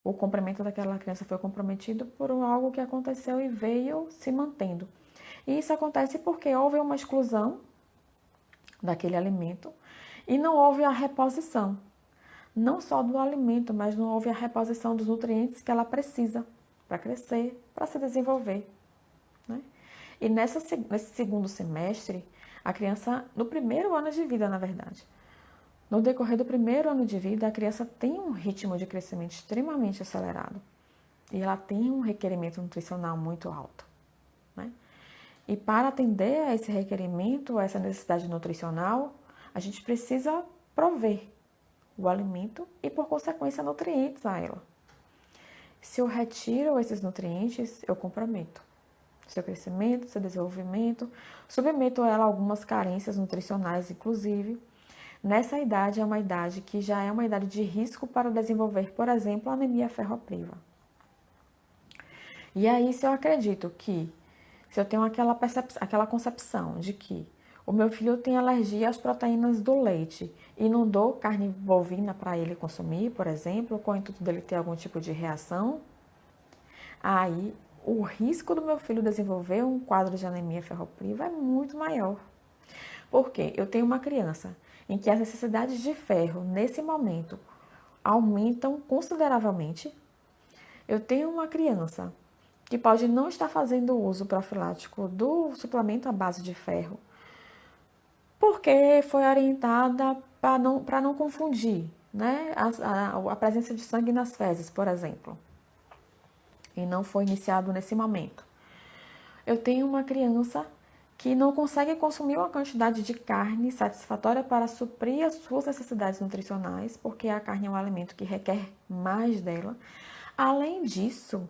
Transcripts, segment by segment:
o comprimento daquela criança foi comprometido por algo que aconteceu e veio se mantendo. E isso acontece porque houve uma exclusão daquele alimento e não houve a reposição, não só do alimento, mas não houve a reposição dos nutrientes que ela precisa para crescer, para se desenvolver, né? E nesse segundo semestre, a criança, no primeiro ano de vida, na verdade, no decorrer do primeiro ano de vida, a criança tem um ritmo de crescimento extremamente acelerado e ela tem um requerimento nutricional muito alto, né? E para atender a esse requerimento, a essa necessidade nutricional, a gente precisa prover o alimento e, por consequência, nutrientes a ela. Se eu retiro esses nutrientes, eu comprometo seu crescimento, seu desenvolvimento, submeto ela a algumas carências nutricionais, inclusive. Nessa idade é uma idade que já é uma idade de risco para desenvolver, por exemplo, anemia ferropriva. E aí, se eu acredito que, se eu tenho aquela concepção de que o meu filho tem alergia às proteínas do leite e não dou carne bovina para ele consumir, por exemplo, com o intuito dele ter algum tipo de reação, aí o risco do meu filho desenvolver um quadro de anemia ferropriva é muito maior. Porque eu tenho uma criança em que as necessidades de ferro, nesse momento, aumentam consideravelmente. Eu tenho uma criança que pode não estar fazendo uso profilático do suplemento à base de ferro, porque foi orientada para não confundir, né, a presença de sangue nas fezes, por exemplo, e não foi iniciado nesse momento. Eu tenho uma criança que não consegue consumir uma quantidade de carne satisfatória para suprir as suas necessidades nutricionais, porque a carne é um alimento que requer mais dela. Além disso,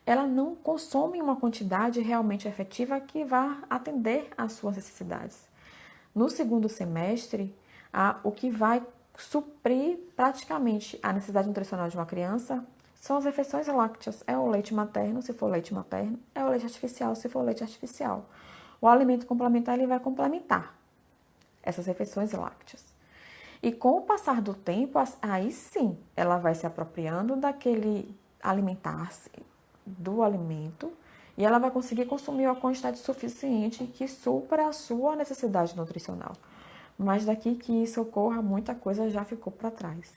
ela não consome uma quantidade realmente efetiva que vá atender às suas necessidades. No segundo semestre, o que vai suprir praticamente a necessidade nutricional de uma criança são as refeições lácteas. É o leite materno, se for leite materno, é o leite artificial, se for leite artificial. O alimento complementar, ele vai complementar essas refeições lácteas. E com o passar do tempo, aí sim, ela vai se apropriando daquele alimentar-se do alimento e ela vai conseguir consumir uma quantidade suficiente que supra a sua necessidade nutricional. Mas daqui que isso ocorra, muita coisa já ficou para trás.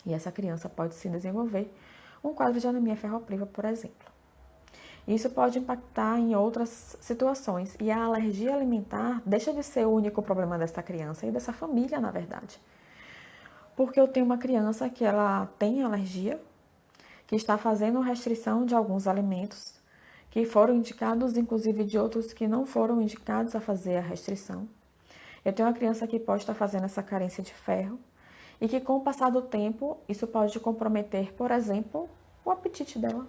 E essa criança pode se desenvolver um quadro de anemia ferropriva, por exemplo. Isso pode impactar em outras situações. E a alergia alimentar deixa de ser o único problema dessa criança e dessa família, na verdade. Porque eu tenho uma criança que ela tem alergia, que está fazendo restrição de alguns alimentos, que foram indicados, inclusive de outros que não foram indicados a fazer a restrição. Eu tenho uma criança que pode estar fazendo essa carência de ferro e que, com o passar do tempo, isso pode comprometer, por exemplo, o apetite dela.